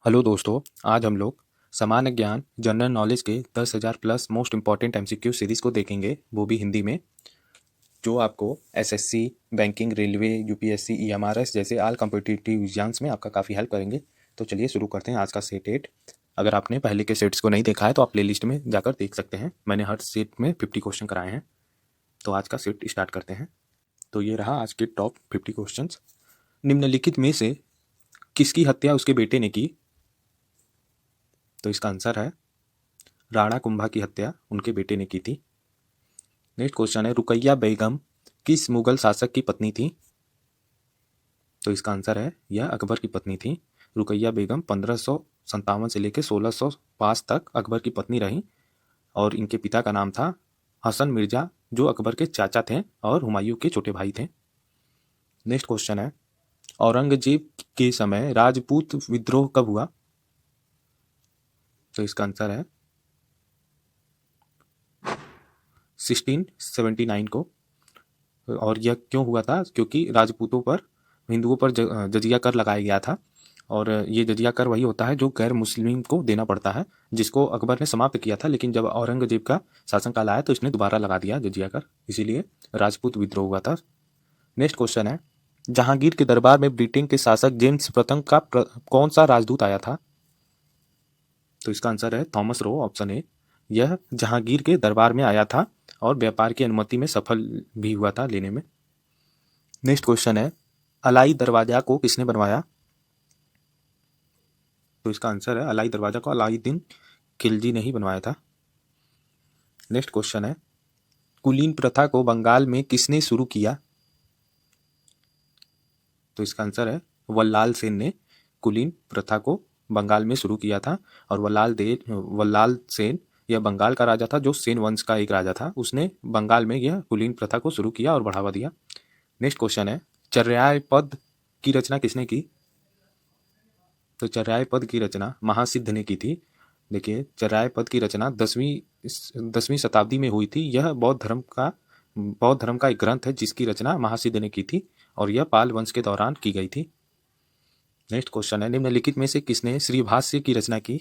Hello दोस्तों, आज हम लोग सामान्य ज्ञान जनरल नॉलेज के 10,000 plus most important MCQ series को देखेंगे, वो भी हिंदी में, जो आपको SSC, banking, railway, UPSC, EMRS जैसे ऑल कॉम्पिटिटिव एग्जाम्स में आपका काफ़ी हेल्प करेंगे। तो चलिए शुरू करते हैं आज का सेट 8। अगर आपने पहले के सेट्स को नहीं देखा है तो आप प्ले लिस्ट में जाकर देख सकते हैं। मैंने हर सेट में 50 क्वेश्चन कराए हैं। तो आज का सेट स्टार्ट करते हैं। तो ये रहा आज के टॉप 50 क्वेश्चन। निम्नलिखित में से किसकी हत्या उसके बेटे ने की? तो इसका आंसर है राणा कुंभा की हत्या उनके बेटे ने की थी। नेक्स्ट क्वेश्चन है, रुकैया बेगम किस मुगल शासक की पत्नी थी? तो इसका आंसर है यह अकबर की पत्नी थी। रुकैया बेगम 1557 से लेकर 1605 तक अकबर की पत्नी रही और इनके पिता का नाम था हसन मिर्जा, जो अकबर के चाचा थे और हुमायूं के छोटे भाई थे। नेक्स्ट क्वेश्चन है, औरंगजेब के समय राजपूत विद्रोह कब हुआ? तो इसका आंसर है 1679 को। और यह क्यों हुआ था? क्योंकि राजपूतों पर, हिंदुओं पर जजिया कर लगाया गया था। और ये जजिया कर वही होता है जो गैर मुस्लिम को देना पड़ता है, जिसको अकबर ने समाप्त किया था, लेकिन जब औरंगजेब का शासनकाल आया तो इसने दोबारा लगा दिया जजिया कर, इसीलिए राजपूत विद्रोह हुआ था। नेक्स्ट क्वेश्चन है, जहांगीर के दरबार में ब्रिटेन के शासक जेम्स प्रथम का कौन सा राजदूत आया था? तो इसका आंसर है थॉमस रो, ऑप्शन ए। यह जहांगीर के दरबार में आया था और व्यापार की अनुमति में सफल भी हुआ था लेने में। नेक्स्ट क्वेश्चन है, अलाई दरवाजा को किसने बनवाया? तो इसका आंसर है अलाई दरवाजा को अलाउद्दीन खिलजी ने ही बनवाया था। नेक्स्ट क्वेश्चन है, कुलीन प्रथा को बंगाल में किसने शुरू किया? तो इसका आंसर है वल्लाल सेन ने कुलीन प्रथा को बंगाल में शुरू किया था। और वल्लाल सेन यह बंगाल का राजा था, जो सेन वंश का एक राजा था। उसने बंगाल में यह कुलीन प्रथा को शुरू किया और बढ़ावा दिया। नेक्स्ट क्वेश्चन है, चर्याय पद की रचना किसने की? तो चर्याय पद की रचना महासिद्ध ने की थी। देखिए, चर्याय पद की रचना 10वीं शताब्दी में हुई थी। यह बौद्ध धर्म का एक ग्रंथ है जिसकी रचना महासिद्ध ने की थी और यह पाल वंश के दौरान की गई थी। नेक्स्ट क्वेश्चन है, निम्नलिखित में से किसने श्रीभाष्य की रचना की?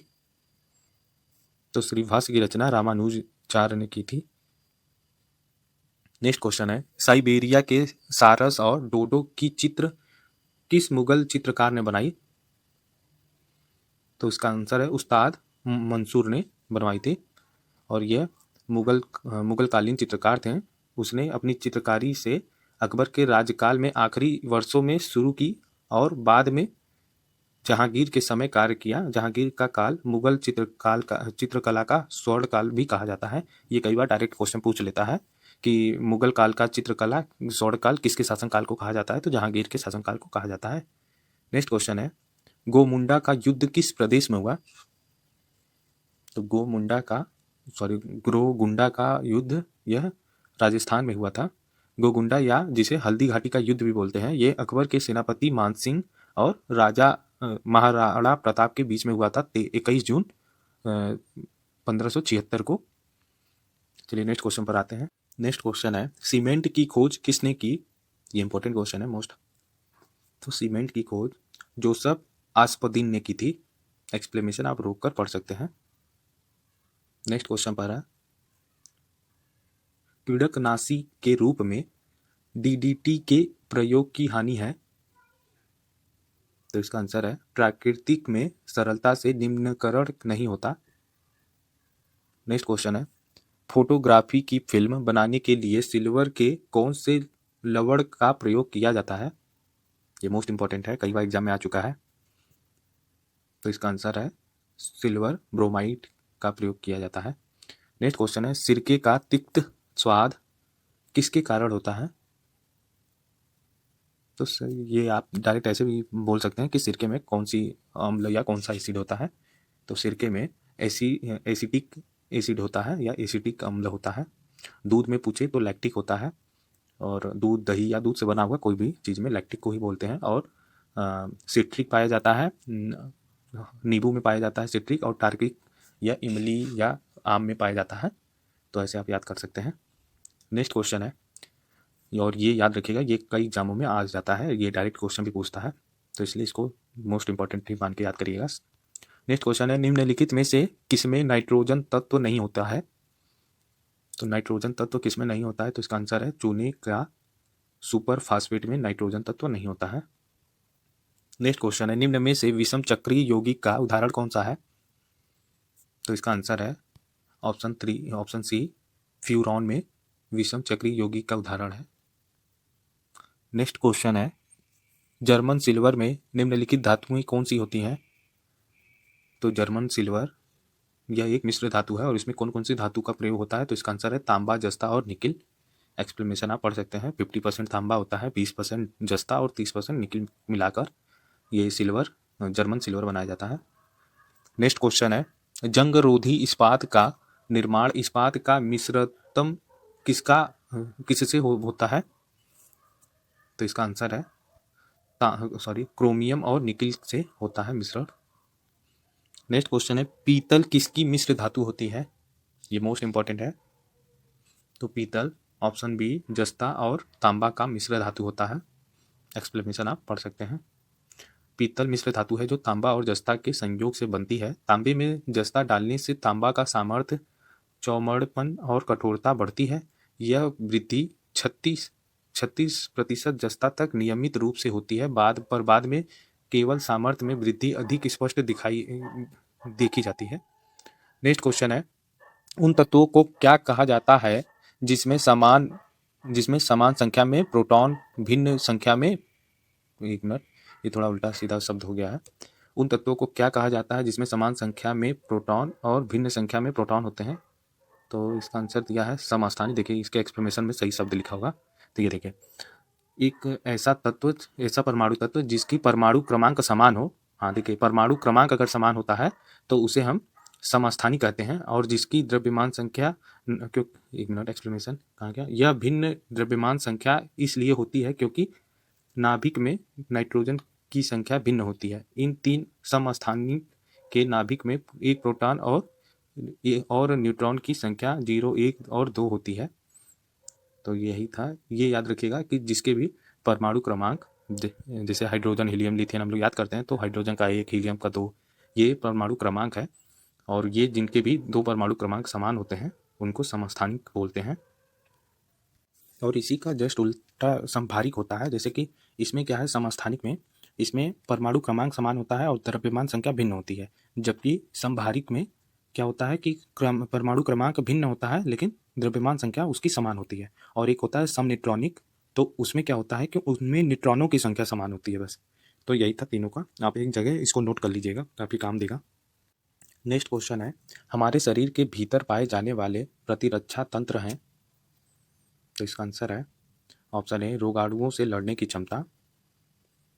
तो श्रीभाष्य की रचना रामानुजाचार्य ने की थी। नेक्स्ट क्वेश्चन है, साइबेरिया के सारस और डोडो की चित्र किस मुगल चित्रकार ने बनाई? तो इसका आंसर है उस्ताद मंसूर ने बनवाई थी। और यह मुगलकालीन चित्रकार थे। उसने अपनी चित्रकारी से अकबर के राज्यकाल में आखिरी वर्षों में शुरू की और बाद में जहांगीर के समय कार्य किया। जहांगीर का काल मुगल चित्रकला का स्वर्ण काल भी कहा जाता है। ये कई बार डायरेक्ट क्वेश्चन पूछ लेता है कि मुगल काल का चित्रकला स्वर्ण काल किसके शासनकाल को कहा जाता है? तो जहांगीर के शासनकाल को कहा जाता है। नेक्स्ट क्वेश्चन है, गोमुंडा का युद्ध किस प्रदेश में हुआ? तो ग्रोगुंडा का युद्ध यह राजस्थान में हुआ था। गोगुंडा, या जिसे हल्दी घाटी का युद्ध भी बोलते हैं, ये अकबर के सेनापति मानसिंह और राजा महाराणा प्रताप के बीच में हुआ था 21 जून 1576 को। चलिए नेक्स्ट क्वेश्चन पर आते हैं। नेक्स्ट क्वेश्चन है, सीमेंट की खोज किसने की? ये इंपॉर्टेंट क्वेश्चन है मोस्ट। तो सीमेंट की खोज जोसेफ आस्पदीन ने की थी। एक्सप्लेनेशन आप रोक कर पढ़ सकते हैं। नेक्स्ट क्वेश्चन पर है, पीड़कनाशी के रूप में डीडीटी के प्रयोग की हानि है? तो इसका आंसर है प्राकृतिक में सरलता से निम्नीकरण नहीं होता। नेक्स्ट क्वेश्चन है, फोटोग्राफी की फिल्म बनाने के लिए सिल्वर के कौन से लवण का प्रयोग किया जाता है? ये मोस्ट इंपॉर्टेंट है, कई बार एग्जाम में आ चुका है। तो इसका आंसर है सिल्वर ब्रोमाइड का प्रयोग किया जाता है। नेक्स्ट क्वेश्चन है, सिरके का तिक्त स्वाद किसके कारण होता है? तो ये आप डायरेक्ट ऐसे भी बोल सकते हैं कि सिरके में कौन सी अम्ल या कौन सा एसिड होता है। तो सिरके में एसिटिक एसिड होता है या एसिटिक अम्ल होता है। दूध में पूछे तो लैक्टिक होता है। और दूध, दही या दूध से बना हुआ कोई भी चीज़ में लैक्टिक को ही बोलते हैं। और सिट्रिक पाया जाता है, नींबू में पाया जाता है सिट्रिक, और टार्किक या इमली या आम में पाया जाता है। तो ऐसे आप याद कर सकते हैं। नेक्स्ट क्वेश्चन है, और ये याद रखिएगा, ये कई एग्जामों में आ जाता है, ये डायरेक्ट क्वेश्चन भी पूछता है, तो इसलिए इसको मोस्ट इंपॉर्टेंट भी मान के याद करिएगा। नेक्स्ट क्वेश्चन है, निम्नलिखित में से किसमें नाइट्रोजन तत्व नहीं होता है? तो नाइट्रोजन तत्व किसमें नहीं होता है? तो इसका आंसर है चूने का सुपर फास्फेट में नाइट्रोजन तत्व नहीं होता है। नेक्स्ट क्वेश्चन है, निम्न में से विषम चक्रीय यौगिक का उदाहरण कौन सा है? तो इसका आंसर है ऑप्शन सी, फ्यूरॉन में विषम चक्रीय यौगिक का उदाहरण है। नेक्स्ट क्वेश्चन है, जर्मन सिल्वर में निम्नलिखित धातुएं कौन सी होती हैं? तो जर्मन सिल्वर यह एक मिश्र धातु है और इसमें कौन कौन सी धातु का प्रयोग होता है? तो इसका आंसर है तांबा, जस्ता और निकिल। एक्सप्लेनेशन आप पढ़ सकते हैं। 50% तांबा होता है, 20% जस्ता और 30% निकिल मिलाकर ये सिल्वर, जर्मन सिल्वर बनाया जाता है। नेक्स्ट क्वेश्चन है, जंगरोधी इस्पात का निर्माण इस्पात का मिश्रतम किससे होता है? तो इसका आंसर है क्रोमियम और निकिल से होता है मिश्रण। नेक्स्ट क्वेश्चन है, पीतल किसकी मिश्र धातु होती है? ये मोस्ट इंपॉर्टेंट है। तो पीतल ऑप्शन बी जस्ता और तांबा का मिश्र धातु होता है। एक्सप्लेनेशन आप पढ़ सकते हैं। पीतल मिश्र धातु है जो तांबा और जस्ता के संयोग से बनती है। तांबे में जस्ता डालने से तांबा का सामर्थ्य, चौमड़पन और कठोरता बढ़ती है। यह वृद्धि 36% जस्ता तक नियमित रूप से होती है। बाद में केवल सामर्थ्य में वृद्धि अधिक स्पष्ट देखी जाती है। नेक्स्ट क्वेश्चन है, उन तत्वों को क्या कहा जाता है जिसमें समान संख्या में प्रोटॉन भिन्न संख्या में, एक मिनट ये थोड़ा उल्टा सीधा शब्द हो गया है। उन तत्वों को क्या कहा जाता है जिसमें समान संख्या में प्रोटॉन और भिन्न संख्या में प्रोटॉन होते हैं? तो इसका आंसर दिया है समस्थानिक। देखिए इसके एक्सप्लेनेशन में सही शब्द लिखा होगा। तो ये देखिए, एक ऐसा परमाणु तत्व जिसकी परमाणु क्रमांक समान हो। हाँ देखिए, परमाणु क्रमांक अगर समान होता है तो उसे हम समस्थानिक कहते हैं। और जिसकी द्रव्यमान संख्या क्यों, एक मिनट एक्सप्लेनेशन कहाँ गया, यह भिन्न द्रव्यमान संख्या इसलिए होती है क्योंकि नाभिक में नाइट्रोजन की संख्या भिन्न होती है। इन तीन समस्थानिक के नाभिक में एक प्रोटॉन और न्यूट्रॉन की संख्या 0, 1 और 2 होती है। तो यही था। ये याद रखिएगा कि जिसके भी परमाणु क्रमांक, जैसे हाइड्रोजन, हीलियम, लिथियम हम लोग याद करते हैं, तो हाइड्रोजन का 1, हीलियम का 2, ये परमाणु क्रमांक है। और ये जिनके भी 2 परमाणु क्रमांक समान होते हैं उनको समस्थानिक बोलते हैं। और इसी का जस्ट उल्टा समभारिक होता है। जैसे कि इसमें क्या है, समस्थानिक में इसमें परमाणु क्रमांक समान होता है और द्रव्यमान संख्या भिन्न होती है। जबकि समभारिक में क्या होता है कि परमाणु क्रमांक भिन्न होता है लेकिन द्रव्यमान संख्या उसकी समान होती है। और एक होता है समन्यूट्रॉनिक, तो उसमें क्या होता है कि उसमें न्यूट्रॉनों की संख्या समान होती है बस। तो यही था तीनों का। आप एक जगह इसको नोट कर लीजिएगा, काफ़ी काम देगा। नेक्स्ट क्वेश्चन है, हमारे शरीर के भीतर पाए जाने वाले प्रतिरक्षा तंत्र हैं? तो इसका आंसर है ऑप्शन ए रोगाणुओं से लड़ने की क्षमता।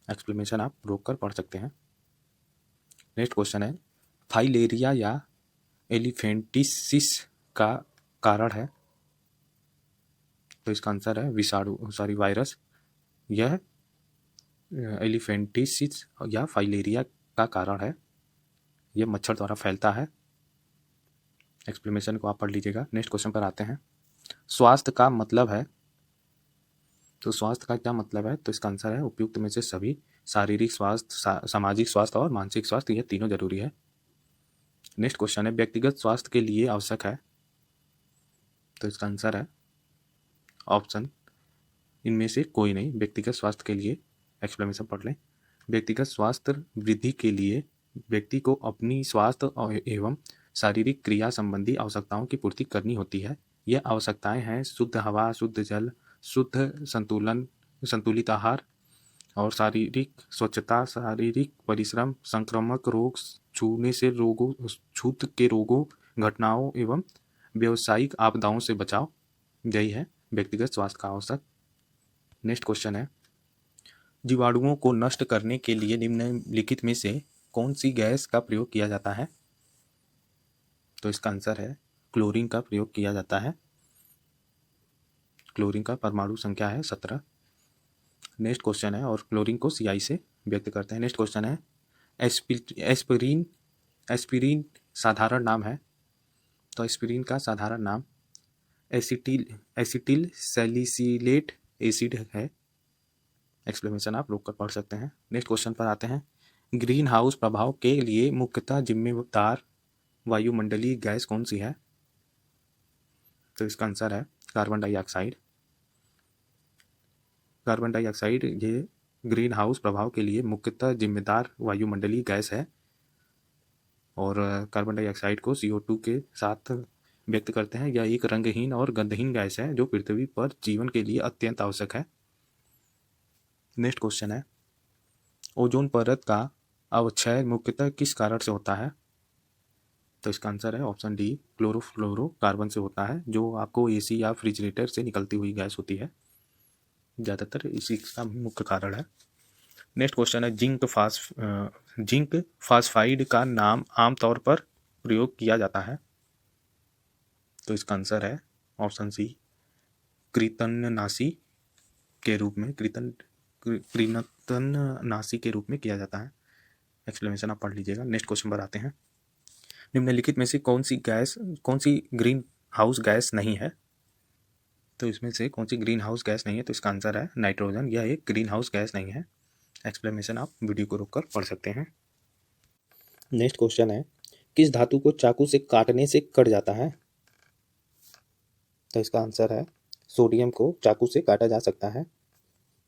एक्सप्लेनेशन आप रोक कर पढ़ सकते हैं। नेक्स्ट क्वेश्चन है, फाइलेरिया या एलिफेंटिसिस का कारण है? तो इसका आंसर है वायरस। यह एलिफेंटिसिस या फाइलेरिया का कारण है। यह मच्छर द्वारा फैलता है। एक्सप्लेनेशन को आप पढ़ लीजिएगा। नेक्स्ट क्वेश्चन पर आते हैं, स्वास्थ्य का मतलब है? तो स्वास्थ्य का क्या मतलब है? तो इसका आंसर है उपयुक्त में से सभी। शारीरिक स्वास्थ्य, सामाजिक स्वास्थ्य और मानसिक स्वास्थ्य, यह तीनों जरूरी है। नेक्स्ट क्वेश्चन है, व्यक्तिगत स्वास्थ्य के लिए आवश्यक है? तो इसका आंसर है ऑप्शन इनमें से कोई नहीं। व्यक्तिगत स्वास्थ्य के लिए एक्सप्लेनेशन पढ़ लें। व्यक्तिगत स्वास्थ्य वृद्धि के लिए व्यक्ति को अपनी स्वास्थ्य एवं शारीरिक क्रिया संबंधी आवश्यकताओं की पूर्ति करनी होती है। यह आवश्यकताएं हैं शुद्ध हवा, शुद्ध जल, शुद्ध संतुलित आहार और शारीरिक स्वच्छता, शारीरिक परिश्रम, संक्रामक रोग, छूत के रोगों, घटनाओं एवं व्यावसायिक आपदाओं से बचाव। यही है व्यक्तिगत स्वास्थ्य का आवश्यक। नेक्स्ट क्वेश्चन है, जीवाणुओं को नष्ट करने के लिए निम्नलिखित में से कौन सी गैस का प्रयोग किया जाता है? तो इसका आंसर है क्लोरीन का प्रयोग किया जाता है। क्लोरीन का परमाणु संख्या है 17। नेक्स्ट क्वेश्चन है, और क्लोरीन को CI से व्यक्त करते हैं। नेक्स्ट क्वेश्चन है, एस्पिरिन साधारण नाम है? तो एस्पिरिन का साधारण नाम एसिटिल सैलिसिलेट एसिड है। एक्सप्लेनेशन आप रोक कर पढ़ सकते हैं। नेक्स्ट क्वेश्चन पर आते हैं, ग्रीन हाउस प्रभाव के लिए मुख्यतः जिम्मेदार वायुमंडलीय गैस कौन सी है? तो इसका आंसर है कार्बन डाइऑक्साइड। कार्बन डाइऑक्साइड ये ग्रीन हाउस प्रभाव के लिए मुख्यतः जिम्मेदार वायुमंडलीय गैस है और कार्बन डाइऑक्साइड को CO2 के साथ व्यक्त करते हैं। यह एक रंगहीन और गंधहीन गैस है जो पृथ्वी पर जीवन के लिए अत्यंत आवश्यक है। नेक्स्ट क्वेश्चन है, ओजोन परत का अवक्षय मुख्यतः किस कारण से होता है? तो इसका आंसर है ऑप्शन डी, क्लोरोफ्लोरोकार्बन से होता है, जो आपको AC या रेफ्रिजरेटर से निकलती हुई गैस होती है। ज़्यादातर इसी का मुख्य कारण है। नेक्स्ट क्वेश्चन है, जिंक फास्फाइड का नाम आमतौर पर प्रयोग किया जाता है। तो इसका आंसर है ऑप्शन सी, कृतंकनाशी के रूप में कृतंकनाशी के रूप में किया जाता है। एक्सप्लेनेशन आप पढ़ लीजिएगा। नेक्स्ट क्वेश्चन पर आते हैं, निम्नलिखित में से कौन सी ग्रीन हाउस गैस नहीं है? तो इसमें से कौन सी ग्रीन हाउस गैस नहीं है? तो इसका आंसर है नाइट्रोजन। यह एक ग्रीन हाउस गैस नहीं है। एक्सप्लेनेशन आप वीडियो को रोककर पढ़ सकते हैं। नेक्स्ट क्वेश्चन है, किस धातु को चाकू से काटने से कट जाता है? तो इसका आंसर है सोडियम को चाकू से काटा जा सकता है।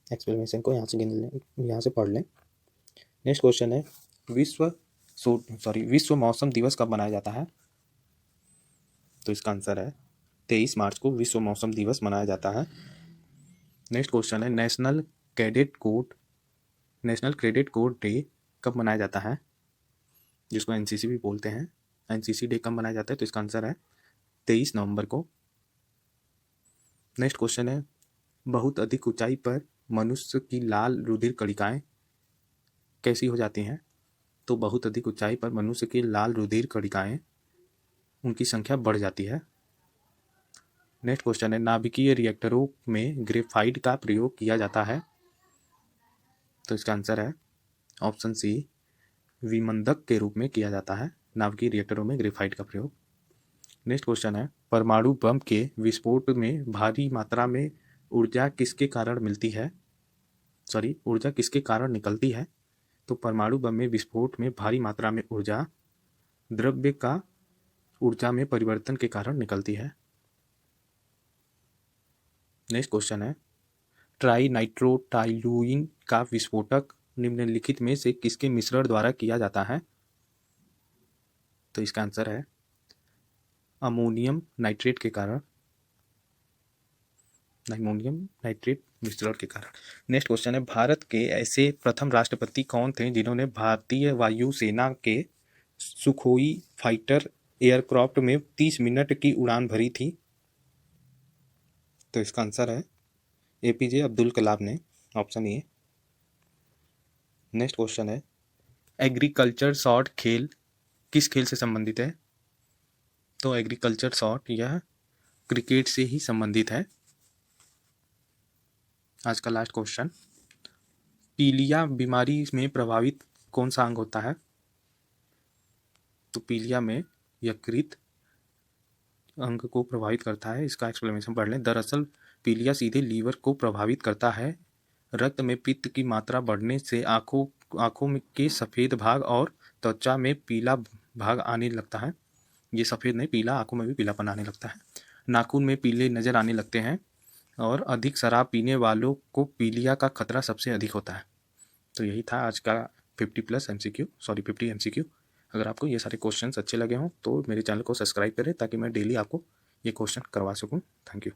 एक्सप्लेनेशन को यहाँ से गिन लें, यहाँ से पढ़ लें। नेक्स्ट क्वेश्चन है, विश्व मौसम दिवस कब मनाया जाता है? तो इसका आंसर है 23 मार्च को विश्व मौसम दिवस मनाया जाता है। नेक्स्ट क्वेश्चन है, नेशनल क्रेडिट कोड डे कब मनाया जाता है? जिसको NCC भी बोलते हैं। NCC डे कब मनाया जाता है? तो इसका आंसर है 23 नवंबर को। नेक्स्ट क्वेश्चन है, बहुत अधिक ऊंचाई पर मनुष्य की लाल रुधिर कणिकाएं कैसी हो जाती हैं? तो बहुत अधिक ऊंचाई पर मनुष्य की लाल रुधिर कणिकाएं, उनकी संख्या बढ़ जाती है। नेक्स्ट क्वेश्चन है, नाभिकीय रिएक्टरों में ग्रेफाइट का प्रयोग किया जाता है। तो इसका आंसर है ऑप्शन सी, विमंदक के रूप में किया जाता है नाभिकीय रिएक्टरों में ग्रेफाइट का प्रयोग। नेक्स्ट क्वेश्चन है, परमाणु बम के विस्फोट में भारी मात्रा में ऊर्जा किसके कारण निकलती है? तो परमाणु बम में विस्फोट में भारी मात्रा में ऊर्जा द्रव्य का ऊर्जा में परिवर्तन के कारण निकलती है। नेक्स्ट क्वेश्चन है, ट्राइनाइट्रोटाइलुइन का विस्फोटक निम्नलिखित में से किसके मिश्रण द्वारा किया जाता है? तो इसका आंसर है अमोनियम नाइट्रेट मिश्रण के कारण। नेक्स्ट क्वेश्चन है, भारत के ऐसे प्रथम राष्ट्रपति कौन थे जिन्होंने भारतीय वायुसेना के सुखोई फाइटर एयरक्राफ्ट में 30 मिनट की उड़ान भरी थी? तो इसका आंसर है APJ अब्दुल कलाम ने, ऑप्शन ए। नेक्स्ट क्वेश्चन है, एग्रीकल्चर शॉट खेल किस खेल से संबंधित है? तो एग्रीकल्चर शॉट यह क्रिकेट से ही संबंधित है। आज का लास्ट क्वेश्चन, पीलिया बीमारी में प्रभावित कौन सा अंग होता है? तो पीलिया में यकृत अंग को प्रभावित करता है। इसका एक्सप्लेनेशन पढ़ लें। दरअसल पीलिया सीधे लीवर को प्रभावित करता है। रक्त में पित्त की मात्रा बढ़ने से आँखों के सफ़ेद भाग और त्वचा में पीला भाग आने लगता है। ये सफ़ेद नहीं, पीला, आँखों में भी पीलापन आने लगता है। नाखून में पीले नज़र आने लगते हैं और अधिक शराब पीने वालों को पीलिया का खतरा सबसे अधिक होता है। तो यही था आज का 50 MCQ। अगर आपको ये सारे क्वेश्चंस अच्छे लगे हों तो मेरे चैनल को सब्सक्राइब करें ताकि मैं डेली आपको ये क्वेश्चन करवा सकूं। Thank you.